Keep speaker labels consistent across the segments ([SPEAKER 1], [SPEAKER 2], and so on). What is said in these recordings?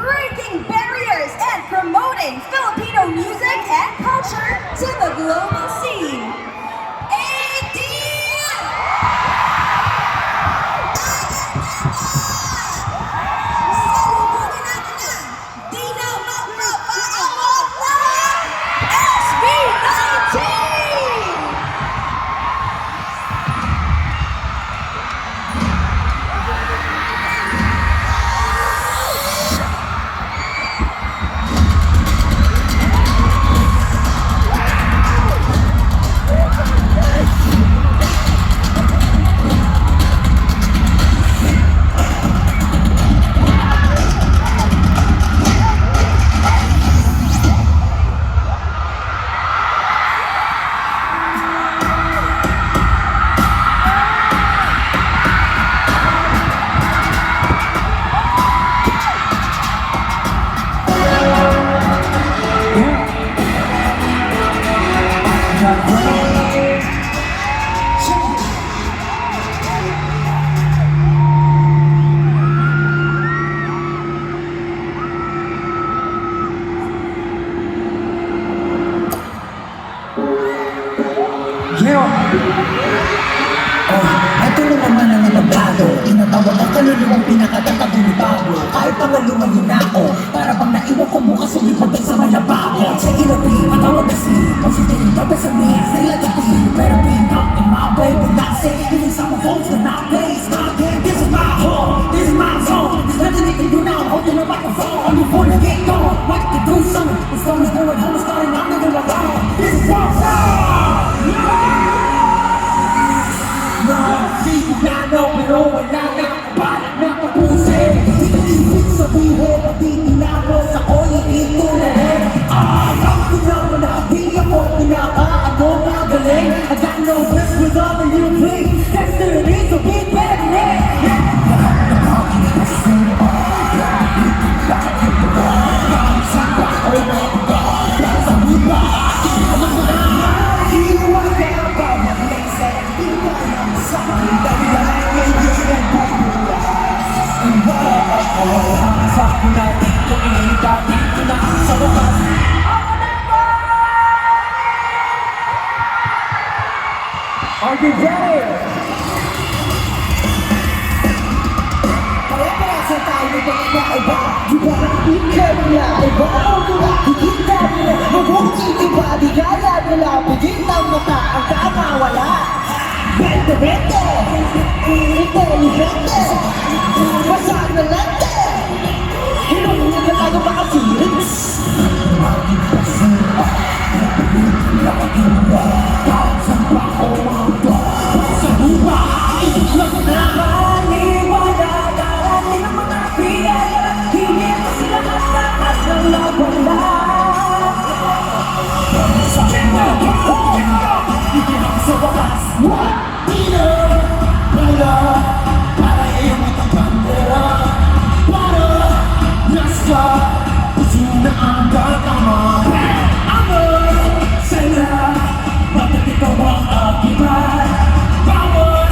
[SPEAKER 1] breaking barriers and promoting Filipino music and culture to the global scene. ATL! Salubungin natin ang di na magpapaawag na SB19!
[SPEAKER 2] Ito na naman ang nagbago. Tinatawag ang kaluluwang pinakatatabi ni Pablo. Kahit pa nga lumayo na ako, para bang naiwan ko bukas umipag sa malabako. Sa ilabi, matawag na si Considering the best of me, say like a beat. Better be up in my way, but not say even some of those that not play. It's my game, this is my home, this is my zone. There's nothing they can do now, I'm holding the microphone. I'm before they get gone, what to do something. The sun is going home, it's starting, I'm never alone. This is what's up. Pero wala na balat na papusin. Ibig sabihin na di tinapos ako ito na rin. Alam ko naman na di ako pinakaano magaling. I got no rest with all the new play. That's the reason to be better. Lahat na mga kasi sa ako na sa buba. Alam mo na iwan kaya ba mag-lexer. Iwan sa mga sa natin ko ay dati ko na sa wakas. Are you ready? Pare-parasa tayo ng mga iba. Di ba ikaw na iba? Ako na kikita nila. Mabuking iba, di kaya nila. Pagin ng mata ang tama wala. Bente-bente, inteligente, masag na lente. Hinong na tayo makasirin. Maging kasi laging ba saan ba ako mga sa buhay? Alam mo naman, iwala darating ang mga piyaya. Hindi mo sila lahat ng lawala. Sa kanya, hindi lang sa wakas. Para iyong itang bandera. Para nasa puso na ang kakama. Amor sa'yo, bakit ikaw ang akibat? Bawal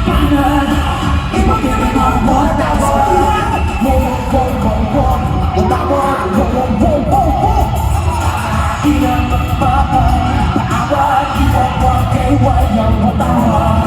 [SPEAKER 2] panad, ibagay mo ang watawad. Wong-wong-wong-wong, watawad. Wong-wong-wong-wong, di na magpapaawad. Iwag-wag kay walang watawad.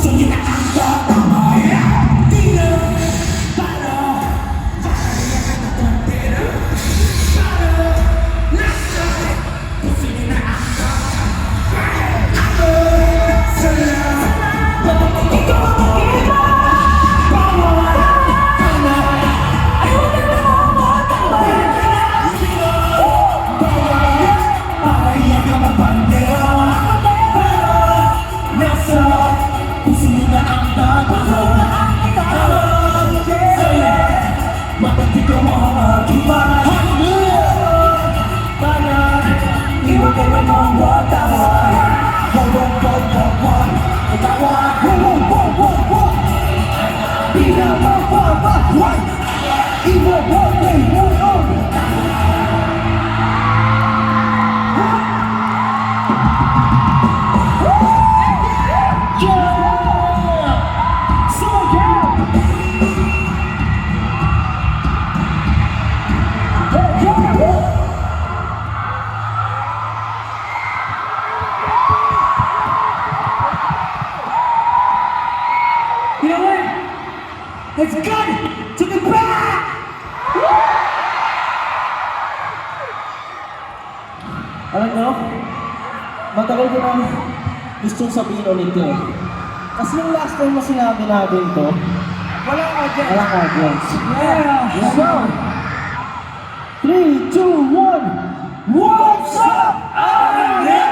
[SPEAKER 2] Gusto niyo na ang tatamaya. Di na para kaya ka na tontera. Para nasa gusto niyo na ang tatamaya. Ako sa'yo bakit ikaw mag-iba? Bawal ka na. Ayaw na lang matawag. Kaya ka magbandera. Nasa puso mo na ang tabaho. Sa'yo, bakit ikaw mag-iba? Para iwan ka na ng watawa. Wawag, itawa. Di na mapapahwag. Iwan mo kay Muron. You know what? It's good to be back!
[SPEAKER 3] Alam nyo, matagal ko nang gustong sabihin ulit yun. Kasi yung last time na sinabi natin to,
[SPEAKER 1] Walang audience.
[SPEAKER 3] walang audience.
[SPEAKER 1] Yeah.
[SPEAKER 3] So, 3, 2, 1, what's up? Yeah.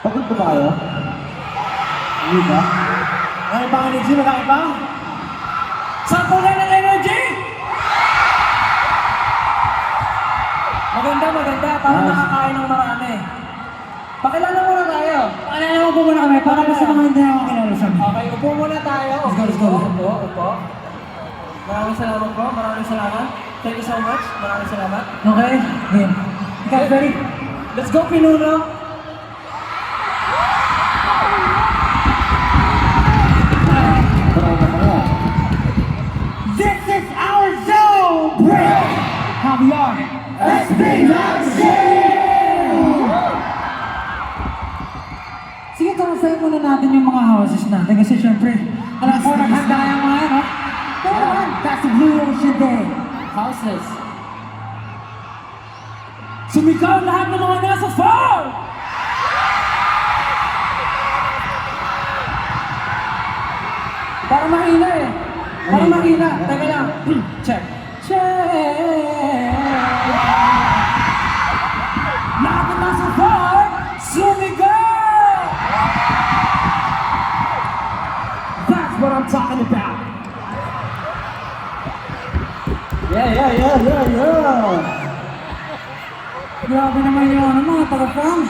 [SPEAKER 3] Pagod ba kayo? Hindi ba? Ay, bang energy? Malaki ba? Sample na ng energy!
[SPEAKER 4] Maganda, maganda. Parang
[SPEAKER 3] Nice.
[SPEAKER 4] nakakain ng marami. Pakilala muna tayo. Pakilala mo po muna kami. Para sa mga hindi na makilala sa amin. Okay, upo muna tayo.
[SPEAKER 3] Let's go.
[SPEAKER 4] Upo. Maraming salamat po. Maraming salamat. Thank you so much. Maraming salamat.
[SPEAKER 3] Okay? Game.
[SPEAKER 4] Okay, ready? Let's go, Pinuno.
[SPEAKER 3] This is our zone! Break!
[SPEAKER 4] How we are.
[SPEAKER 3] SB
[SPEAKER 4] Sige, kamustahin muna natin yung mga houses natin. Kasi syempre, alam ko, naghanda yung mga yan, ha? Come on! That's the Blue Ocean Day. Houses. Sumigaw lahat ng mga nasa farm! Para mahina eh. Para mahina. Teka lang. Check. Check. Lahat ng nasa farm, sumigaw! That's what I'm talking about.
[SPEAKER 3] Yeah.
[SPEAKER 4] Grabe naman yung ano, mga taga-farm.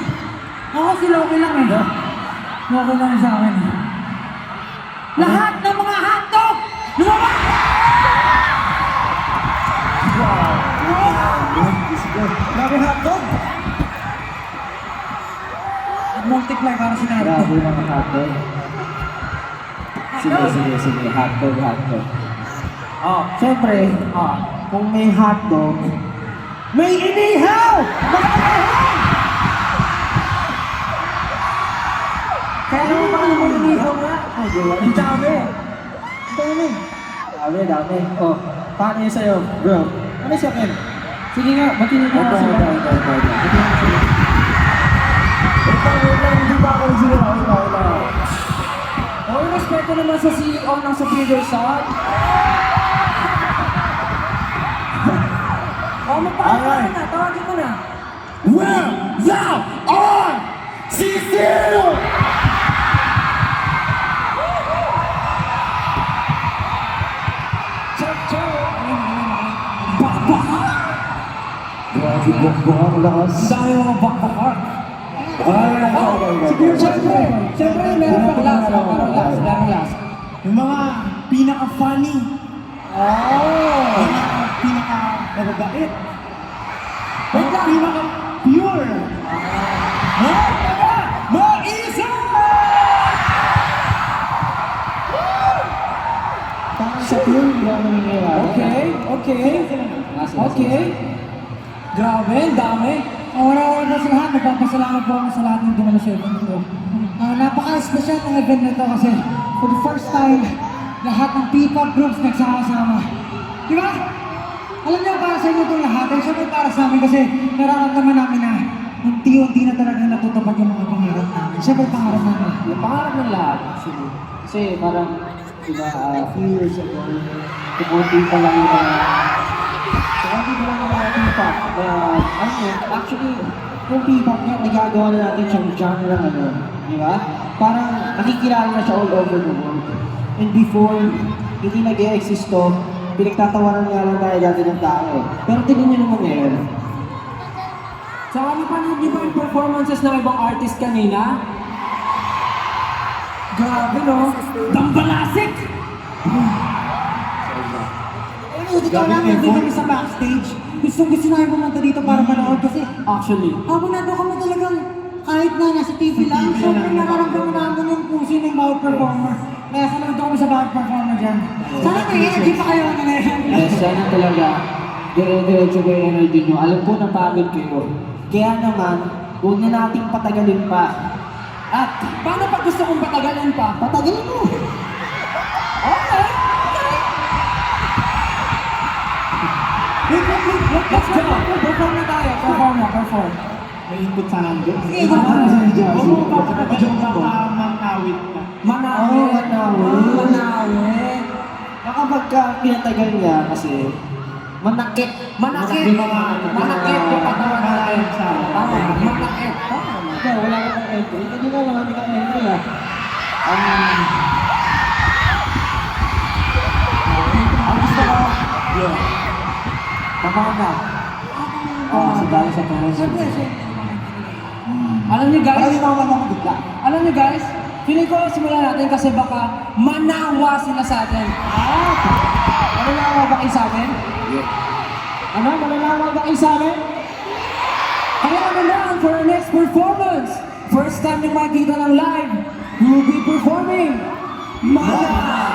[SPEAKER 4] Ako sila okay lang eh. Okay lang sa akin eh. Lahat ng mga hotdog! Lumabas!
[SPEAKER 3] Grabe hotdog!
[SPEAKER 4] At multiply para sinabi ko.
[SPEAKER 3] Grabe mga hotdog. Sige. Hotdog.
[SPEAKER 4] Oh,
[SPEAKER 3] Siyempre, kung may hotdog, may inihaw!
[SPEAKER 4] kaya naman baka naman inihaw nga.
[SPEAKER 3] Ay, gawa.
[SPEAKER 4] Ang dami.
[SPEAKER 3] Dami. Oh, paano yun sa'yo, bro? Ano sa akin?
[SPEAKER 4] Sige nga, makinig ka
[SPEAKER 3] Ito.
[SPEAKER 4] sila.
[SPEAKER 3] Hindi pa ako nagsigaw.
[SPEAKER 4] Oh, respeto naman sa CEO ng Superior Salt. Oh, magpapakita na. Tawagin mo na.
[SPEAKER 3] Well, thou art Cecil! Grabe, bukbuk ang lakas.
[SPEAKER 4] Ang dami mga bakbakar.
[SPEAKER 3] Sige,
[SPEAKER 4] Siyempre, meron pang last. Meron last.
[SPEAKER 3] Yung mga pinaka-funny.
[SPEAKER 4] Oh!
[SPEAKER 3] Pinaka-nababait.
[SPEAKER 4] Wait lang.
[SPEAKER 3] Pinaka-pure. Maisa! Parang sa pure, hindi ako nangyayari.
[SPEAKER 4] Okay. Grabe, ang dami. Wala na sa lahat, nagpapasalamat po ako sa lahat ng dumalo sa event nito. Napaka-special ng event nito kasi for the first time, lahat ng P-pop groups nagsama-sama. Di ba? Alam niyo, para sa inyo itong lahat, ay syempre para sa amin kasi nararamdaman namin na unti-unti na talaga natutupad yung mga pangarap namin. Syempre pangarap namin.
[SPEAKER 3] Yung pangarap ng lahat, actually. Kasi parang, diba, few years ago, tumunti pa lang yung tumunti pa lang yung mga P-pop. Actually, yung P-pop nga, nagagawa na natin siyang genre ano, di ba? Parang nakikilala na siya all over the world. And before, hindi nag-e-exist to, pinagtatawanan nga lang tayo dati ng tao. Pero tingnan nyo naman ngayon.
[SPEAKER 4] Saka napanood niyo ba yung performances ng ibang artist kanina? Grabe no? Dambalasik! Ano, totoo lang, nandun kami sa backstage. Gusto namin pumunta dito para manood kasi
[SPEAKER 3] Actually,
[SPEAKER 4] habang nandun kami talagang kahit na nasa TV lang, sobrang nararamdaman namin yung puso ng bawat performer. Kaya sanod kami sa bawat performer dyan. Sana may energy pa kayo na ngayon.
[SPEAKER 3] yes, sana talaga, dire-diretso ko yung energy nyo. Alam ko na pagod kayo. Kaya naman, huwag na nating patagalin pa. At,
[SPEAKER 4] Paano pag gusto kong patagalin pa?
[SPEAKER 3] patagalin mo!
[SPEAKER 4] Okay! Let's go! Perform na tayo. Perform.
[SPEAKER 3] May input sa nandun.
[SPEAKER 4] Sige, go.
[SPEAKER 3] Oo, papatagalin mo. Manawit na.
[SPEAKER 4] Manawit. Manawit.
[SPEAKER 3] Kapag pinatagal niya kasi manakit.
[SPEAKER 4] Manakit yung katawan natin. Manakit.
[SPEAKER 3] Ikaw, wala ka ng entry. Hindi ka lang kami ng entry ah. Ang gusto ko, yun. Tama na. Sa dahil sa pangalan.
[SPEAKER 4] Siyempre. Alam niyo guys, alam niyo guys, feeling ko simulan natin kasi baka manawa sila sa atin. Mananawa ba kayo sa amin? Ano? Mananawa ba kayo sa amin? Kaya ano naman for our next performance? First time yung makikita ng live, we will be performing Mana!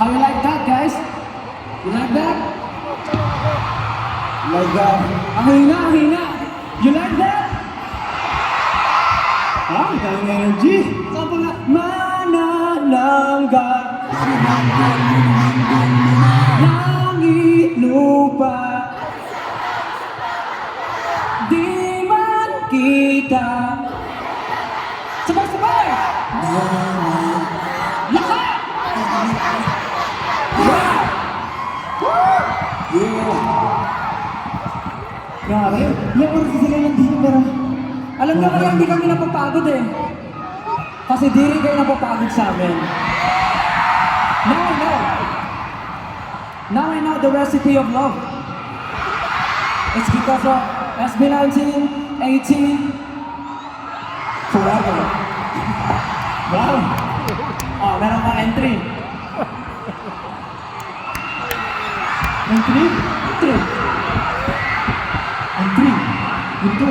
[SPEAKER 4] How you like that, guys? You like that?
[SPEAKER 3] Like that.
[SPEAKER 4] Ang hina, ang hina. You like that?
[SPEAKER 3] Ah, ang daming energy.
[SPEAKER 4] Sabi nga, mananangga. Langit, lupa. Di man kita. Sabay-sabay! Lakas!
[SPEAKER 3] Grabe. Yung oras sila nandito pero...
[SPEAKER 4] Alam nyo kaya hindi kami napapagod eh. Kasi di rin kayo napapagod sa amin. Now I know. Now I know the recipe of love. It's because of SB19, 18, forever.
[SPEAKER 3] Wow!
[SPEAKER 4] Oh, meron pa entry.
[SPEAKER 3] Entry?
[SPEAKER 4] Entry.
[SPEAKER 3] Entry? Ito.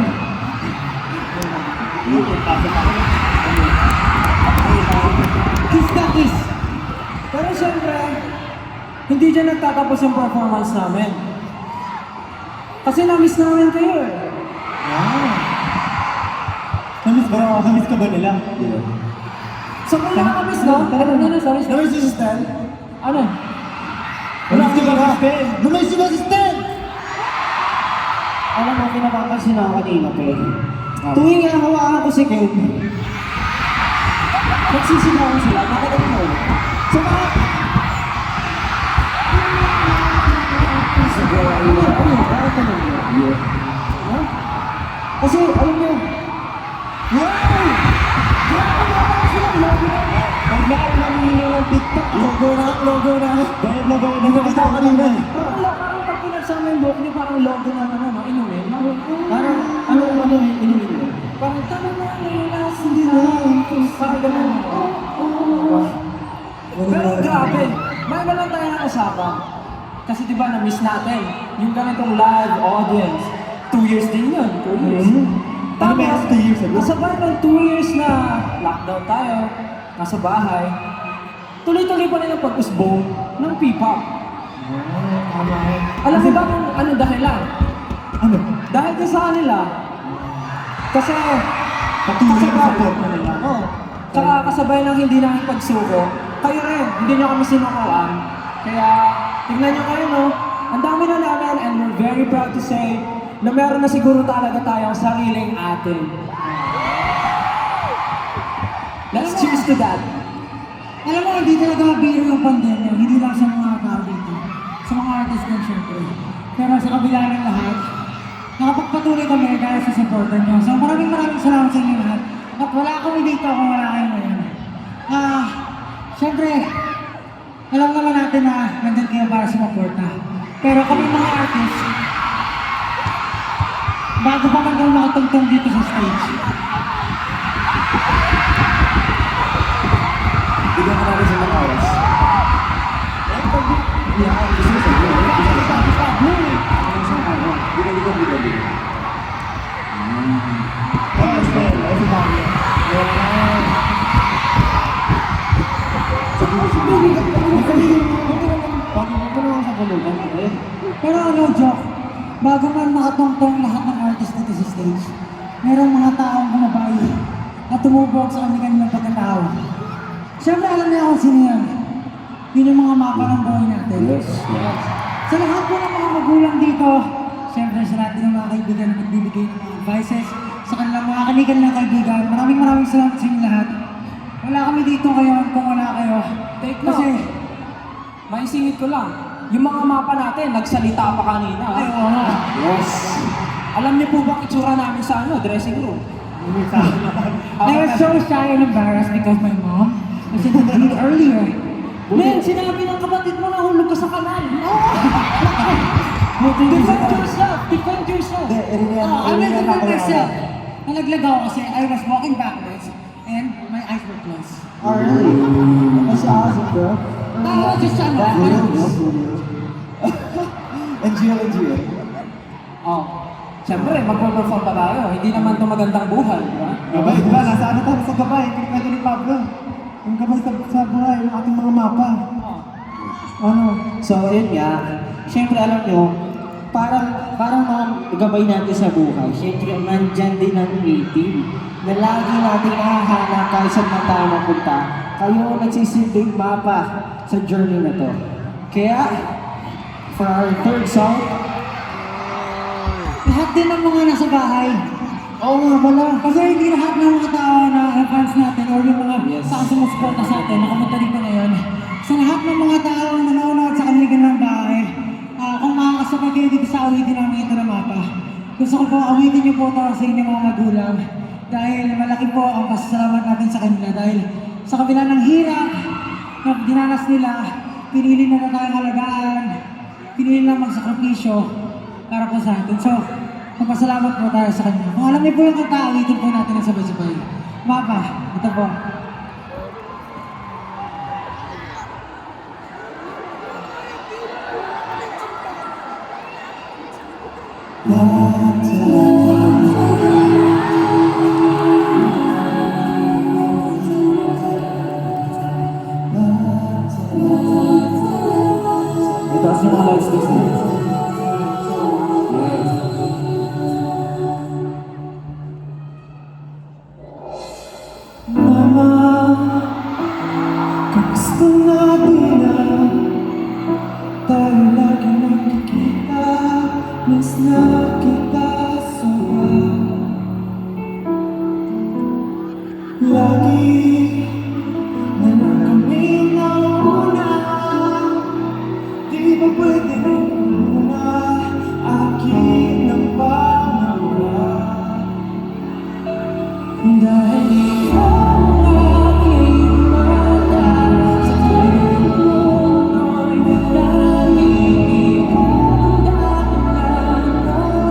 [SPEAKER 4] Kiss na kiss. Pero siyempre, hindi dyan nagtatapos ang performance namin. Kasi na-miss namin kayo eh.
[SPEAKER 3] Namiss ka ba nila?
[SPEAKER 4] So kung nakamiss no? Ano, sorry.
[SPEAKER 3] Namiss si Stan?
[SPEAKER 4] Ano?
[SPEAKER 3] Namiss ka ba? Namiss si Stan!
[SPEAKER 4] Alam mo, pinapapansin ako kanina, Ken.
[SPEAKER 3] Tuwing ang hawakan ko si Ken,
[SPEAKER 4] Nagsisigawan sila, bakit mo?
[SPEAKER 3] so bakit?
[SPEAKER 4] Siguro, bakit ano yun?
[SPEAKER 3] Kasi alam mo, wow! Grabe naman sila, logo na! Paglaan namin ng TikTok, logo na! Bayad na kita ko kanina.
[SPEAKER 4] Parang pag pinagsama yung buhok niyo, parang logo na ano, inumin.
[SPEAKER 3] Parang, ano inumin mo?
[SPEAKER 4] Parang tanong na nila, hindi na. Parang ganun. Pero grabe, may lang tayo ng usapan. Kasi di ba na-miss natin yung ganitong live audience. 2 years din yun, 2 years.
[SPEAKER 3] Ano ba yung 2 years ago?
[SPEAKER 4] Kasabay ng 2 years na lockdown tayo, nasa bahay, tuloy-tuloy pa rin ang pag-usbong ng P-pop. Alam mo ba kung ano dahilan?
[SPEAKER 3] Ano?
[SPEAKER 4] Dahil din sa kanila, kasi
[SPEAKER 3] Patuloy yung
[SPEAKER 4] kasabay-
[SPEAKER 3] support na nila.
[SPEAKER 4] Oo. Tsaka kasabay ng hindi namin pagsuko, kayo rin, hindi nyo kami sinukuan. Kaya, tignan nyo kayo, no? Ang dami na namin and we're very proud to say na meron na siguro talaga tayong sariling atin. Let's cheers to that.
[SPEAKER 5] Alam mo, hindi talaga mabiro yung pandemya, hindi lang sa mga tao dito. Sa mga artist din, syempre. Pero sa kabila ng lahat, nakapagpatuloy kami dahil sa supportan nyo. So maraming salamat sa inyo lahat. At wala kami dito kung wala kayo ngayon. Syempre, alam naman natin na nandun kayo para sumuporta. Pero kami mga artist, bago pa man daw nakatungtong dito sa stage,
[SPEAKER 3] Bigyan ko natin sa mga oras.
[SPEAKER 5] pero ano, joke, bago man makatungtong lahat ng artist dito sa stage, merong mga taong bumabay at tumubog sa kanilang pagkatao. Siyempre alam niya kung sino yan. Yun yung mga mapa ng buhay natin. Sa lahat po ng mga magulang dito, siyempre sa lahat din ng mga kaibigan na nagbibigay ng mga advices, sa kanilang mga kanilang kaibigan, maraming salamat sa inyo lahat. Wala kami dito ngayon kung wala kayo.
[SPEAKER 4] Take
[SPEAKER 5] Kasi,
[SPEAKER 4] note. Maisingit ko lang. Yung mga mapa natin, nagsalita pa kanina.
[SPEAKER 5] ay, oo nga.
[SPEAKER 3] Yes!
[SPEAKER 4] Alam niyo po ba ang itsura namin sa dressing room?
[SPEAKER 5] I was so shy and embarrassed because my mom was in the mood earlier.
[SPEAKER 4] Men, sinabi ng kapatid mo na hulog ka sa kanal. Defend yourself! Defend yourself!
[SPEAKER 5] I will defend myself. Nalaglag ako kasi I was walking backwards and my eyes were closed.
[SPEAKER 3] Oh, really? That's awesome, bro.
[SPEAKER 5] I was just trying to
[SPEAKER 3] And Gio.
[SPEAKER 4] Oh, siyempre, magpo-perform pa tayo. Hindi naman ito magandang buhay, di ba?
[SPEAKER 3] Gabay, di ba? Nasa ano tayo sa gabay? Kinikwento ni Pablo. Yung gabay sa buhay ng ating mga mapa.
[SPEAKER 4] Oh.
[SPEAKER 5] Ano?
[SPEAKER 3] So, yun nga. Siyempre, alam nyo, parang mga gabay natin sa buhay. Siyempre, nandyan din ang A-Team na lagi natin nahahanap kahit saan man tayo mapunta. Kayo nagsisilbing mapa sa journey na to. Kaya, for our third song,
[SPEAKER 5] Lahat din ng mga nasa bahay.
[SPEAKER 3] oo nga pala.
[SPEAKER 5] Kasi hindi lahat ng mga tao na fans natin or yung mga
[SPEAKER 3] Yes.
[SPEAKER 5] taong sumusuporta sa atin, nakapunta dito ngayon. Sa lahat ng mga tao na nanonood sa kanilang ng bahay, kung makakasabay kayo dito sa awitin namin ito na mapa, gusto ko po awitin niyo po ito sa inyong mga magulang dahil malaki po ang pasasalamat natin sa kanila dahil sa kabila ng hirap na dinanas nila, pinili na tayong halagaan, pinili na magsakripisyo para po sa atin. So, magpasalamat po tayo sa kanila. Kung alam niyo po yung kanta, awitin po natin ang sabay-sabay. Mapa, ito po.
[SPEAKER 3] Itaas yung mga lights this night. Yes.
[SPEAKER 2] Mama, kamusta natin na tayo lagi nakikita, miss na kita sobra. Lagi na lang kami nauna, di ba pwede rin muna akin ang pangalawa? Dahil ikaw ang aking mata sa tingin mo'y naglalilipad ang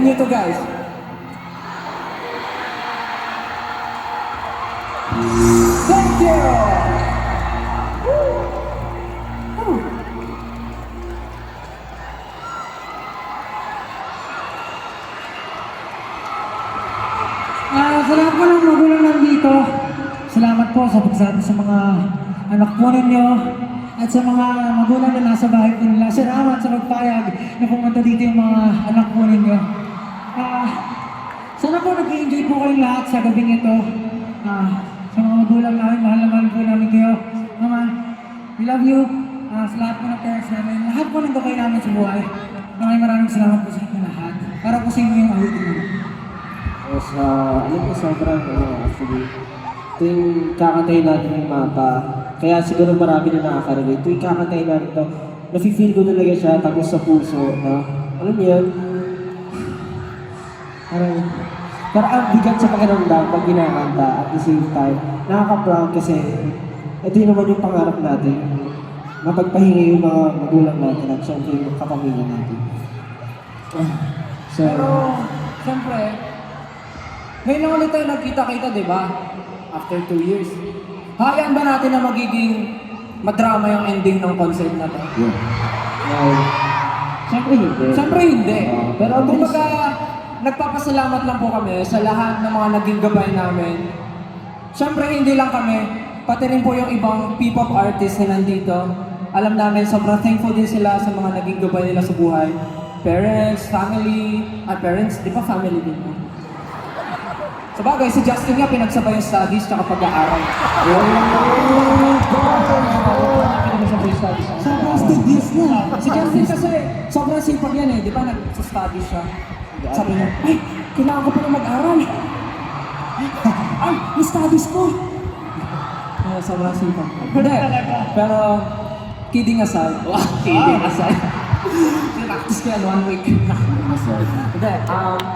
[SPEAKER 4] Galingan nyo to, guys. Thank you!
[SPEAKER 5] Sa lahat po ng magulang nandito, salamat po sa pagsabi sa mga anak po ninyo at sa mga magulang na nasa bahay po nila. Salamat sa pagpayag na pumunta dito yung mga anak po ninyo. Sana po nag-enjoy po kayong lahat sa gabing ito. Sa mga magulang namin, mahal na mahal po namin kayo. Mama, we love you. Sa lahat po ng parents namin, lahat po ng gabay namin sa buhay. Maraming salamat po sa inyo lahat. Para po sa inyo yung awitin namin.
[SPEAKER 3] Alam ko sobrang actually, ito yung kakantayin natin yung mapa. Kaya siguro marami na nakaka-relate. Ito yung kakantayin natin ito. Nafe-feel ko talaga siya tapos sa puso na, alam mo yan, parang ang bigat sa pakiramdam pag kinakanta at the same time. Nakaka-proud kasi ito yun naman yung pangarap natin. Mapagpahinga yung mga magulang natin at syempre yung kapamilya natin.
[SPEAKER 4] Pero, siyempre, ngayon lang ulit tayo nagkita-kita, di ba? After 2 years. Hayaan ba natin na magiging madrama yung ending ng concert na to?
[SPEAKER 3] Siyempre hindi.
[SPEAKER 4] Siyempre hindi.
[SPEAKER 3] Pero
[SPEAKER 4] kumbaga, nagpapasalamat lang po kami sa lahat ng mga naging gabay namin. Siyempre hindi lang kami, pati rin po yung ibang P-pop artists na nandito. Alam namin, sobrang thankful din sila sa mga naging gabay nila sa buhay. Parents, family, parents, di ba family din mo? Sa bagay, si Justin nga pinagsabay yung studies tsaka pag-aaral.
[SPEAKER 5] Sobrang studious na.
[SPEAKER 4] Si Justin kasi sobrang sipag yan eh, di ba nag-study siya. Sabi niya, ay, kailangan ko pa na mag-aral. Ay, yung studies ko. Sobrang sipag. Hindi, pero kidding aside. Kidding aside. Practice ko yan 1 week. Hindi,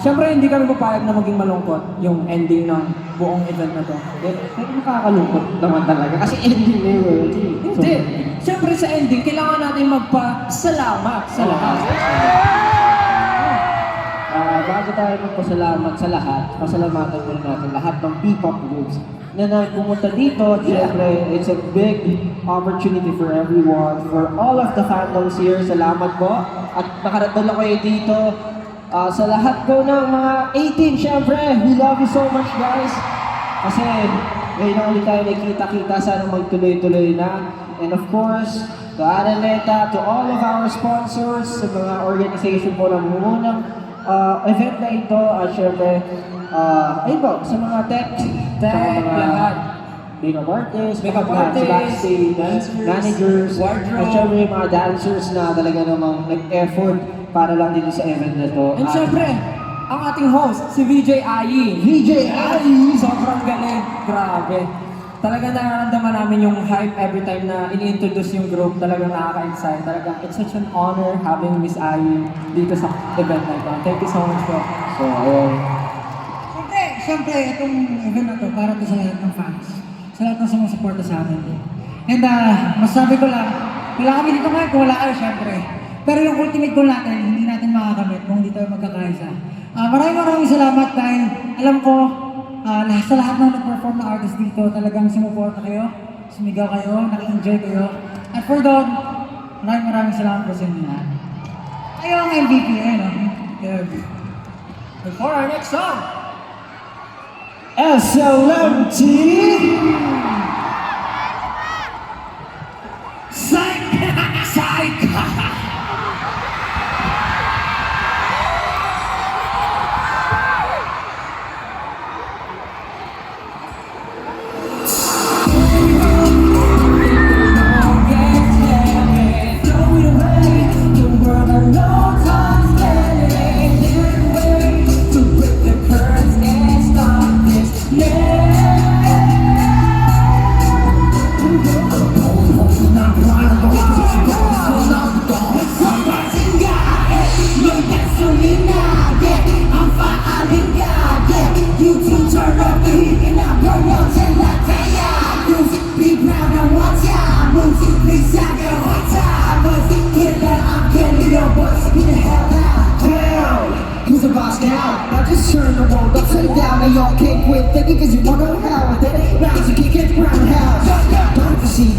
[SPEAKER 4] syempre hindi kami papayag na maging malungkot yung ending ng buong event na to.
[SPEAKER 3] Pero nakakalungkot naman talaga kasi ending na yun.
[SPEAKER 4] Hindi. Siyempre sa ending, kailangan natin magpasalamat sa lahat.
[SPEAKER 3] Bago tayo magpasalamat sa lahat, pasalamatan muna natin lahat ng P-pop groups na pumunta dito. Siyempre, it's a big opportunity for everyone, for all of the fandoms here. Salamat po. At nakarating kayo dito. Sa lahat po ng mga 18, siyempre, we love you so much guys. Kasi ngayon na ulit tayo nagkita-kita, sana magtuloy-tuloy na. And of course, to Araneta, to all of our sponsors, sa mga organization po na munang event na ito. At syempre, ayun po, sa mga tech,
[SPEAKER 4] lahat.
[SPEAKER 3] Makeup artists,
[SPEAKER 4] Makeup artists,
[SPEAKER 3] backstage,
[SPEAKER 4] dancers,
[SPEAKER 3] managers,
[SPEAKER 4] wardrobe.
[SPEAKER 3] at syempre yung mga dancers na talaga namang nag-effort para lang dito sa event na to.
[SPEAKER 4] And
[SPEAKER 3] At
[SPEAKER 4] syempre, ang ating host, si VJ Ai.
[SPEAKER 3] VJ Ai!
[SPEAKER 4] Sobrang galing. Grabe. Talaga nararamdaman namin yung hype every time na ini-introduce yung group. Talagang nakaka-excite. Talagang it's such an honor having Miss Ai dito sa event na ito. Thank you so much po.
[SPEAKER 3] So, ayun.
[SPEAKER 5] Siyempre, itong event na to para to sa lahat ng fans. Sa lahat ng sumusuporta sa amin. And masasabi ko lang, wala kami dito ngayon kung wala kayo siyempre. Pero yung ultimate goal natin, hindi natin makakamit kung hindi tayo magkakaisa. Maraming salamat dahil alam ko, sa lahat ng nag-perform na artist dito, talagang sumuporta kayo, sumigaw kayo, nag-enjoy kayo. At for doon, maraming salamat po sa inyo lahat. Kayo ang MVP, ayun o.
[SPEAKER 4] And for our next song,
[SPEAKER 3] SLMT!
[SPEAKER 4] Psych!
[SPEAKER 2] down. Now just turn the world upside down. Now y'all can't quit thinking cause you wanna know how. Then it rounds, you can't get roundhouse.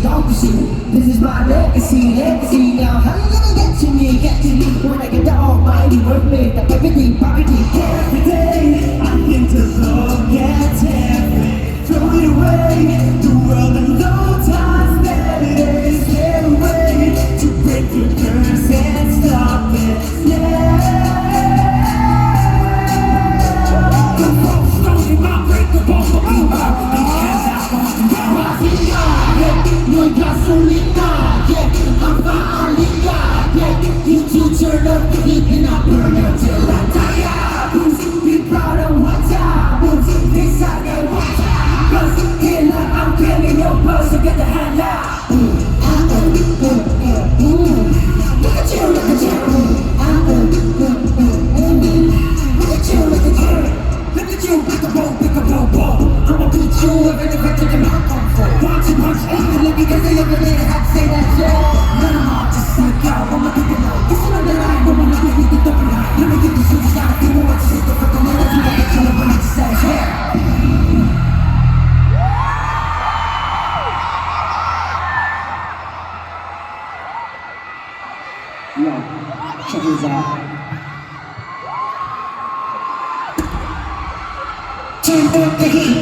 [SPEAKER 2] Don't proceed, this is my legacy now. How you gonna get to me, when I get the almighty word made up everything, poverty. Every day, I think to look at heaven, throw it away, the world in no time, that it is their way to break the curse and stop it, yeah. The folks don't in my break the ball for me, no hay gasolina, yeah, I'm faalina, yeah, you two turn up the heat and I burn until I die. Who's be proud of what time? Who's this I get what time? Cause killer, I'm killing your buzz to get the hand out. Look at you, look at you. Look at you, look at you. Look at you, pick a ball. I'ma beat you even if I take him out on full. One too much anger, because they ever did have to say that shit. Let them all just psych out, I'ma pick it out. This is the line, but when I get with the double line. Let me get this shit, just gotta feel what you say. The fucking minute you gotta kill it when I just say yeah.
[SPEAKER 3] Yo, check this out.
[SPEAKER 2] Turn up the heat.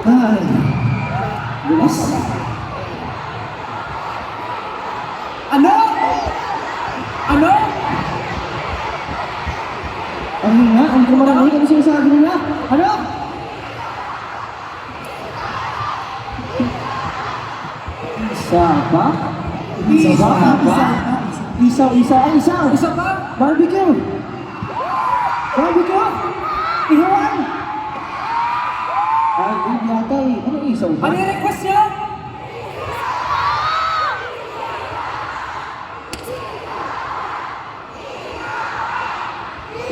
[SPEAKER 3] Ay, bilis.
[SPEAKER 4] Ano? Ano?
[SPEAKER 3] Ang hina, ang kumarami, ano sinasabi nila? Ano? Isa pa? Isa pa? Isa.
[SPEAKER 4] Isa pa?
[SPEAKER 3] Barbecue! Ihawan! Ay, hindi yata eh. Ano isaw ba?
[SPEAKER 4] Ano yung request niya?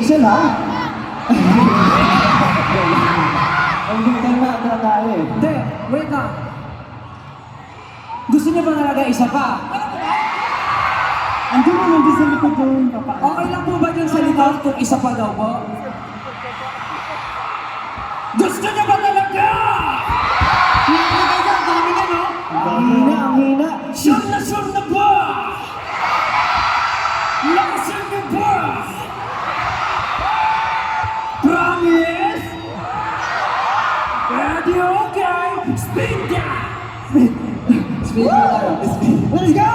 [SPEAKER 3] Isa lang? Ang hintay na tayo eh.
[SPEAKER 4] Hindi, wait lang. Gusto niya ba talaga isa pa?
[SPEAKER 5] Andun mo nandun sa likod doon, papa.
[SPEAKER 4] Okay lang po ba dyan sa likod kung isa pa daw po? Gusto niya ba talaga? Dami na, no?
[SPEAKER 3] Ang hina.
[SPEAKER 4] Sure na ba? Lakasan niyo ba? Promise? Ready, okay? Speed Speed mo tayo. Let's go!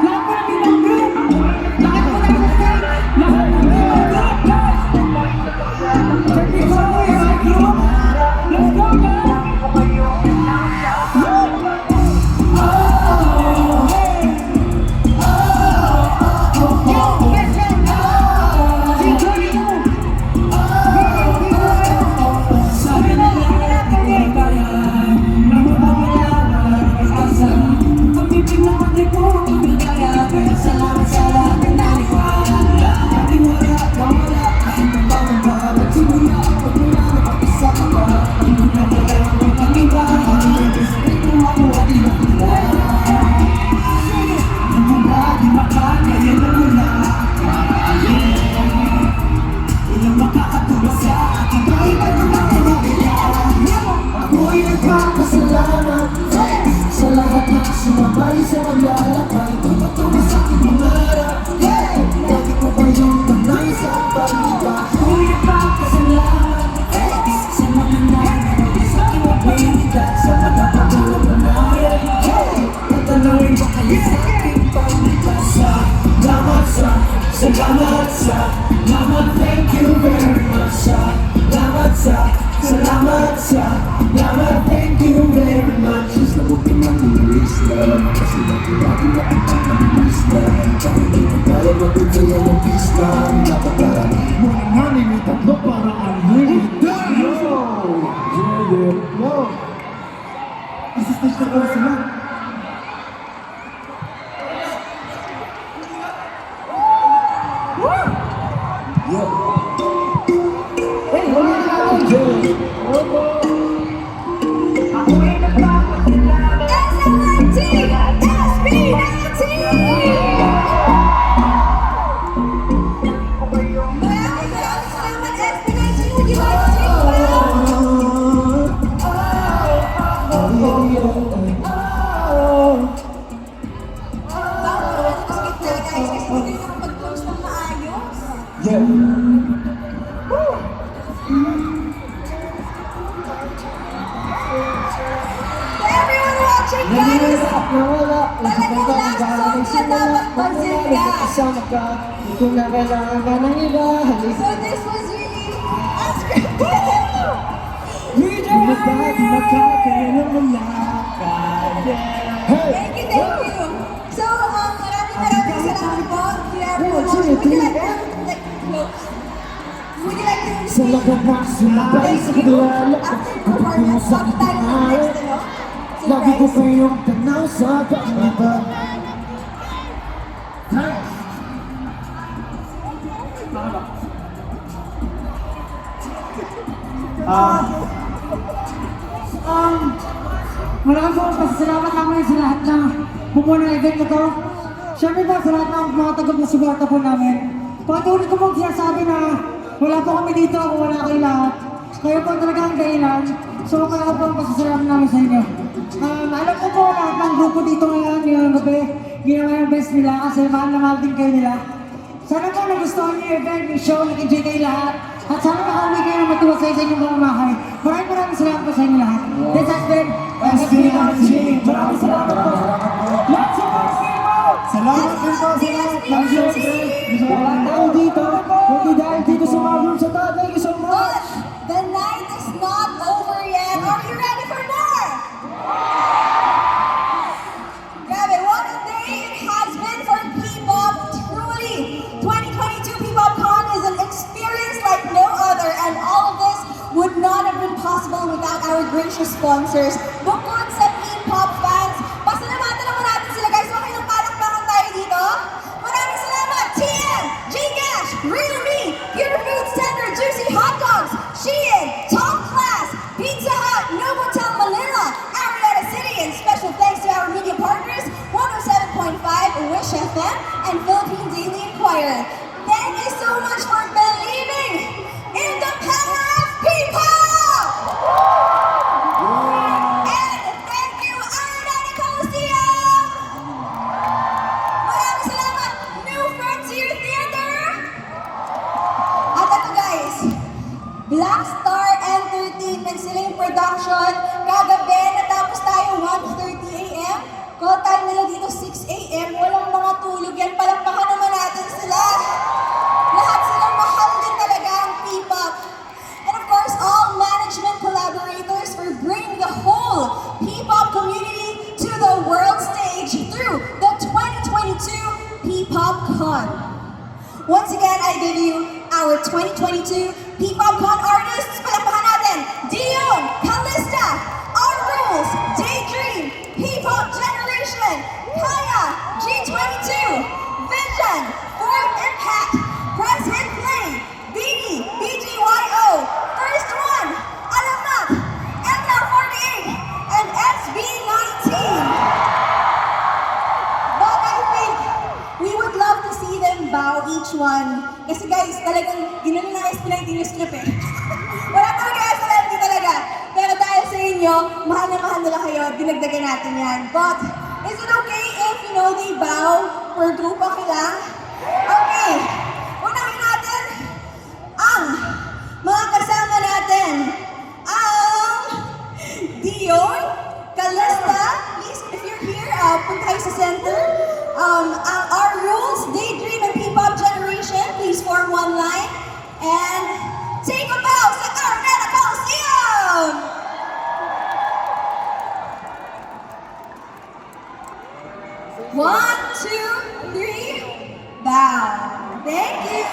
[SPEAKER 5] Lahat mo na bilang group! Lahat mo na bilang group! Lahat mo na bilang group, guys! Check this out, guys, group! Let's go, guys!
[SPEAKER 2] Sa lahat ng sumabay sa paglalakay Tumatama sa aking mangarap Lagi ko ba yung tanay sa pag-iba Ako'y nagpapasalamat Sa mga nangyayari sa aking abilidad Sa mga pagulong panayay Tatanawin ba kayo sa aking paglipas Salamat Salamat, thank you very much Salamat, thank you very much Isla mo pinag-ilis lang Kasi lagi na ang pag-ilis lang Kahit di mo kaya magbigay ang peace lang Napakarami mo ng hangin yung tatlo parang unlimited Yo! Nasa stage na pala sila Yo! Hey, wala na ako!
[SPEAKER 1] SLNT! SB19! Maraming salamat, SB19! Would you like to take one? Bakit skip na guys? Kasi hindi na mag-close ng maayos. To everyone watching, guys! Talagang last song na dapat magsilga.
[SPEAKER 3] Kung na kailangan ka ng iba,
[SPEAKER 1] So this was really unscripted. Thank you. So, maraming salamat po to everyone watching. Would you like to close? Would you like to
[SPEAKER 2] Sa lahat ng sumabay sa paglalakay
[SPEAKER 1] after performance, bago tayo ng next, ano?
[SPEAKER 2] Lagi ko
[SPEAKER 1] Surprise.
[SPEAKER 2] pa yung tanaw sa pag-iba
[SPEAKER 5] Maraming po pasasalamat namin sa lahat ng bumuo ng event na to. Siyempre po sa lahat ng mga tagapagsuporta po namin. Patuloy ko pong sinasabi na wala po kami dito kung wala kayo lahat. Kayo po talaga ang dahilan. So kaya po ang pasasalamat namin sa inyo. Alam ko po lahat ng grupo dito ngayon, yung gabi, ginawa yung best nila kasi mahal na mahal din kayo nila. Sana po nagustuhan niyo yung event, yung show, nag-enjoy kayo lahat. At sana makauwi kayo ng matuwa sa inyong pamamahay. Maraming salamat po sa inyo lahat. This has been SB19. Maraming salamat po. Let's
[SPEAKER 2] Salamat din po sa lahat ng
[SPEAKER 5] Wala tao dito, kundi dahil dito sa mga room sa taas. Thank you so
[SPEAKER 1] But
[SPEAKER 5] much!
[SPEAKER 1] the night is not over yet. Are you ready for more? Grabe, what a day it has been for P-pop. Truly, 2022 P-pop Con is an experience like no other, and all of this would not have been possible without our gracious sponsors. Bukod sa P-pop fans, pasalamatan naman natin sila guys. Okay ng palakpakan tayo dito. Maraming salamat, TM, Gcash, Real Me, Pure Foods Tender, Juicy Hot Dogs, Shein, Top Class, Pizza Hut, Novotel Manila, Arrieta City, and special thanks to our media partners, 107.5 Wish FM and Philippine Daily Inquirer. Thank you so much for believing in the power of people! And Black Star Entertainment, sila yung production. Kagabi, natapos tayo 1:30 a.m. Call time nila dito 6 a.m. Walang mga tulog yan. Palakpakan naman natin sila. Lahat silang mahal din talaga ang P-pop. And of course, all management collaborators for bringing the whole P-pop community to the world stage through the 2022 P-pop Con. Once again, I give you our 2022 P-pop Con artists. Palakpakan natin, Dion, Callista, Our Rules, Daydream, P-pop Generation, Kaya, G22, Vision, Fourth Impact, Press Hit Play, Beanie, BGYO, First One, Alamak, ML48, and SB19. But I think we would love to see them bow each one. Kasi guys, talagang ginano na SB19 yung script eh. Wala talaga SB19 talaga. Pero dahil sa inyo, mahal na mahal nila kayo, dinagdagan natin yan. But, is it okay if, they bow or grupo lang? Okay. Unahin natin ang mga kasama natin. Ang Dion, Callista, please, if you're here, punta kayo sa center. Ang Our Rules, Daydream, and P-pop Generation, please form one line. And take a bow sa Araneta Coliseum! One, two, three, bow. Thank you.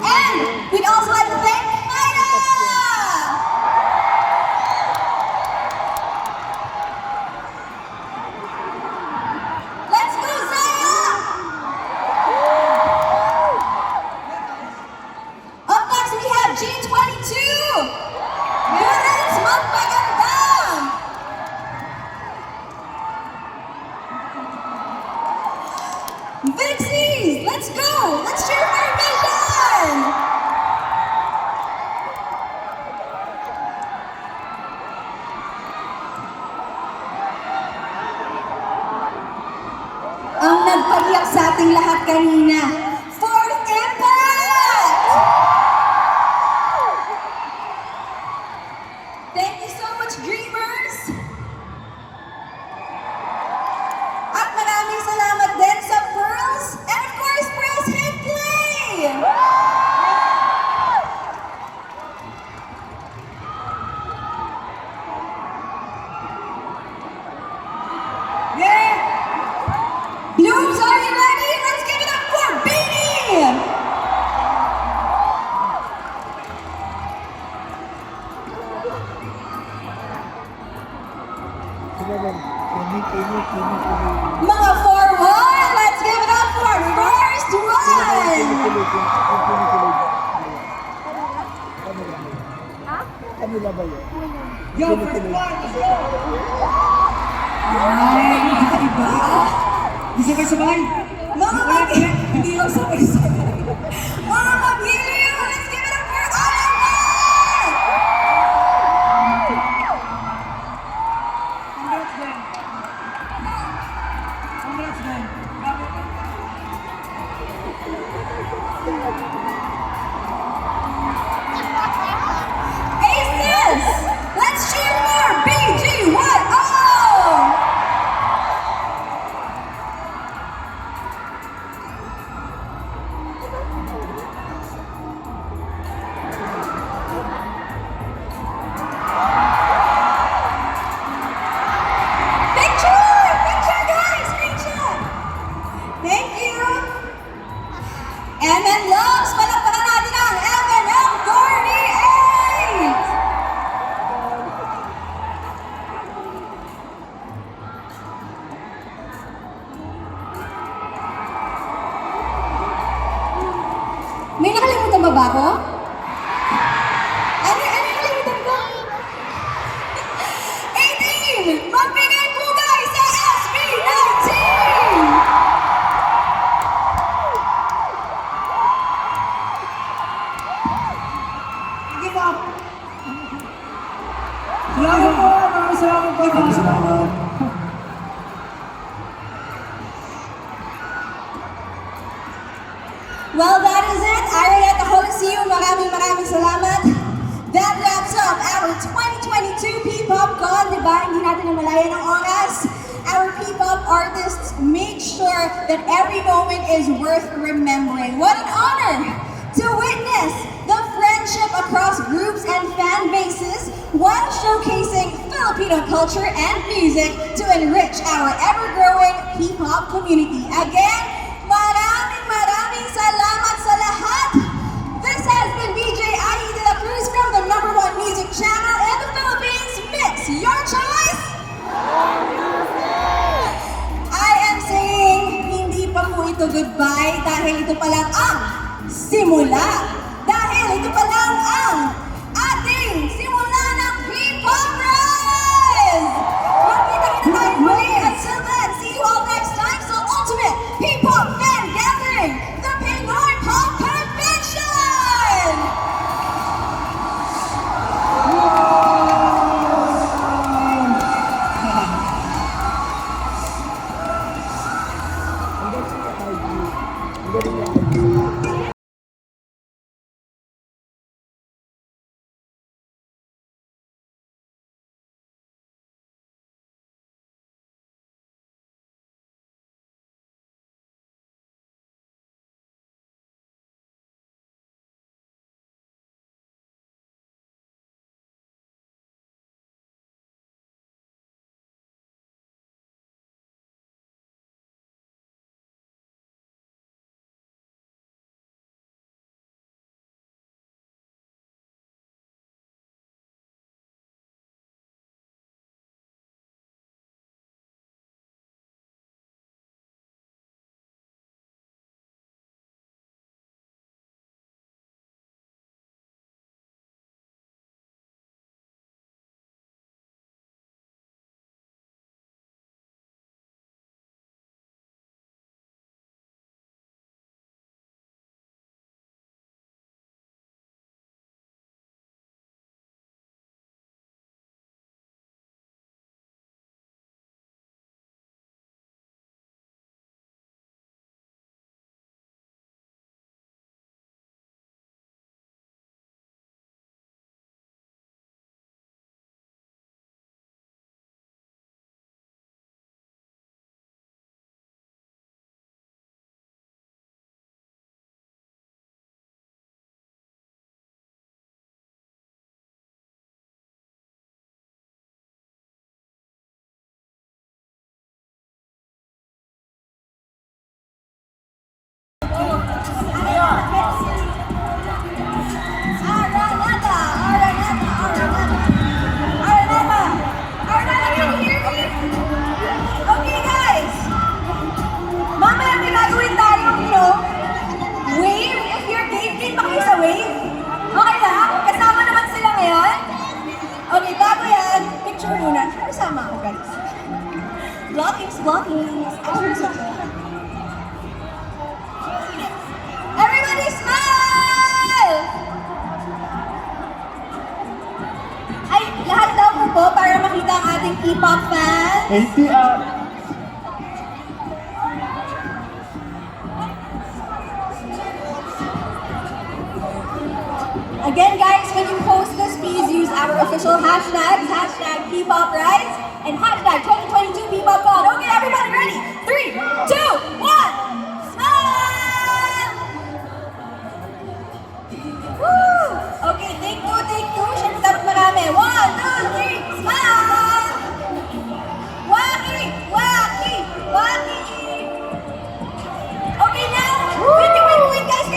[SPEAKER 1] And we'd also like to thank Ida! Let's go, Zaya! Up next, we have G22. Units Magpagandang. Vixies, let's go! Let's cheer for Vision! Ang nagpaiyak sa ating lahat kanina, Fourth Impact! Thank you so much, Dreamers! At maraming salamat din sa Pearls and of course, Press Hit Play! Yeah! Blooms, are you ready? Let's give it up for Beanie! Mga 4-1, let's give it up for First One!
[SPEAKER 4] Yo, first one!
[SPEAKER 5] Ay, iba. Di sabay-sabay.
[SPEAKER 1] Mga hindi lang sabay-sabay. Mga mag-iliw, let's give it up for Alamak!
[SPEAKER 4] Congrats, Ben. Congrats, Ben. Grabe.
[SPEAKER 1] Aces! Let's cheer for BGYO! Picture! Picture, guys! Picture! Thank you! MN Loves! Palakpakan natin ang MNL48! May nakalimutan ba ako? Ano nakalimutan ko? 18! Magbigay po guys sa SB19!
[SPEAKER 4] Sige po. Salamat po. Maraming salamat po.
[SPEAKER 2] Salamat.
[SPEAKER 1] Well, that is it. Araneta Coliseum, maraming gaya ng oras, our P-pop artists make sure that every moment is worth remembering. What an honor to witness the friendship across groups and fan bases while showcasing Filipino culture and music to enrich our ever-growing P-pop community. Again, maraming salamat sa lahat. This has been BJ Adi de la Cruz from the #1 music channel in the Philippines. Mix your choice. I am saying hindi pa po ito goodbye dahil ito pa lang ang simula. Dahil ito pa lang ang ating simula ng P-pop Rise! Magkita-kita tayo muli. Until then, see you all next time sa Ultimate P-pop Fan Gathering, the Pinoy Pop Convention! Araneta, can you hear me? Okay guys, mamaya may gagawin tayong, wave. If you're game pa kayo sa wave. Okay lang? Kasama naman sila ngayon? Okay, bago yan, picture muna. Kasama ako guys. Vloggings. Everybody smile! Ay, lahat daw po para makita ang ating P-pop fans. Again guys, when you post this, please use our official hashtags, #PPopRise and #2022 PPopCon. Okay, everybody ready? 3, 2, 1, smile! Woo! Okay, take two. Siyempre dapat marami. 1, 2, 3, smile! Waki! Okay now, wait, guys,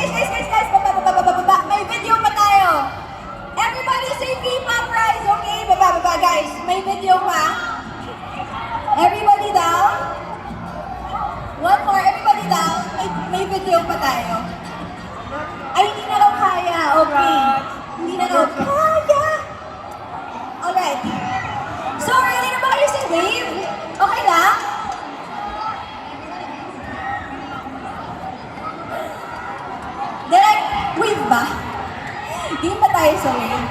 [SPEAKER 1] baba. May video pa tayo. Everybody say P-pop Rise, okay? Baba, guys. May video pa. Everybody down. One more, everybody down. May video pa tayo. Ay, hindi na raw kaya. Okay. Hindi na raw kaya. Alright. So, ready na ba kayo sa wave? Okay lang? Direct wave ba? Hindi ba tayo sa wave?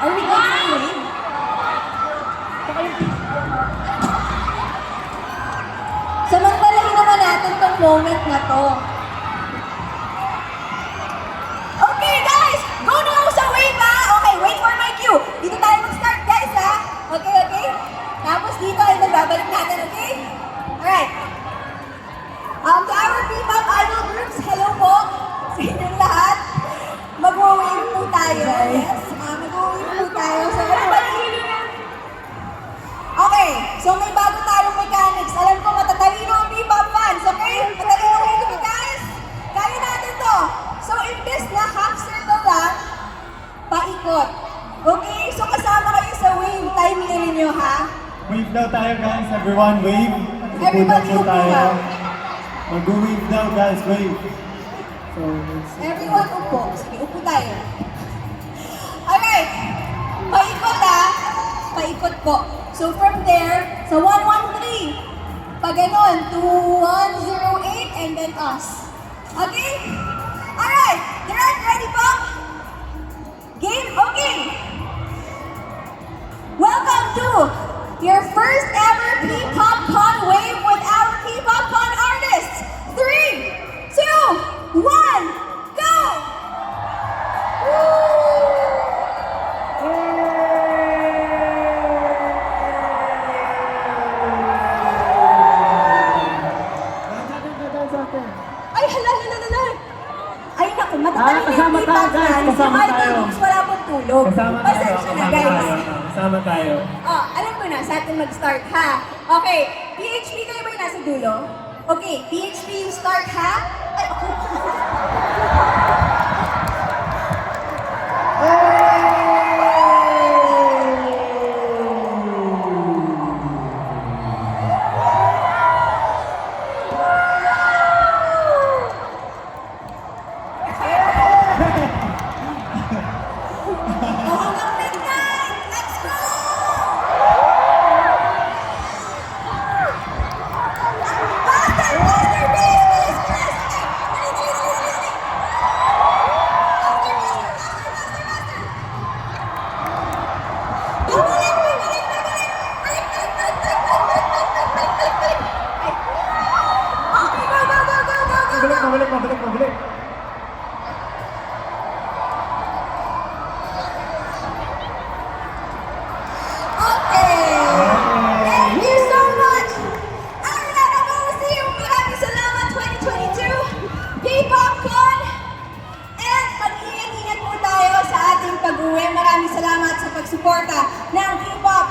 [SPEAKER 1] Are we going sa wave? Samantalahin naman natin tong moment na to. Okay guys! Go na ako sa wave ha! Okay, wait for my cue. Dito tayo mag-start guys ha! dito ay nagbabalik natin, okay? Alright. To our P-pop idol groups, hello po sa inyong lahat. Mag-wave po tayo. Yes, mag-wave po tayo. So, everybody. Okay, so may bago tayong mechanics. Alam ko matatalino ang P-pop fans, okay? Matalino kayo guys. Kaya natin to. So, imbes na half circle lang, paikot. Okay, so kasama kayo sa wave. Timing ninyo, ha?
[SPEAKER 6] Wave daw tayo guys, everyone wave.
[SPEAKER 1] Everybody
[SPEAKER 6] Upo
[SPEAKER 1] upo
[SPEAKER 6] tayo.
[SPEAKER 1] lang.
[SPEAKER 6] Mag-wave daw guys, wave.
[SPEAKER 1] Everyone upo. Sige, upo tayo. Alright. Paikot ha. Paikot po. So from there, sa 113, pag ganon, to 108, and then us. Okay? Alright. Direct, ready po? Game? Okay. Welcome to your first ever P-Pop Con wave with our P-Pop Con artists. 3, 2, 1, go! Ay, hala. Ay, naku, matatalino yung
[SPEAKER 6] kasama tayo,
[SPEAKER 1] P-Pop
[SPEAKER 6] guys.
[SPEAKER 1] fans.
[SPEAKER 6] Kasama
[SPEAKER 1] Yung idol
[SPEAKER 6] tayo.
[SPEAKER 1] groups, wala pong tulog. Pasensya na, guys.
[SPEAKER 6] Kasama tayo.
[SPEAKER 1] Oh, alam ko na, sa atin mag-start, ha? Okay, PHP kayo ba yung nasa dulo? Okay, PHP yung start, ha? Ay, ako. Oh, hanggang midnight! Let's go! Faster! Bilis! Okay, dali! Faster! Pabalik! Balik! Okay, go!
[SPEAKER 6] Mabalik.
[SPEAKER 1] Okay! Thank you so much! Ang nakakamusim! Maraming salamat 2022! P-Pop Con! And mag-ingat-ingat po tayo sa ating pag-uwi. Maraming salamat sa pagsuporta ng P-Pop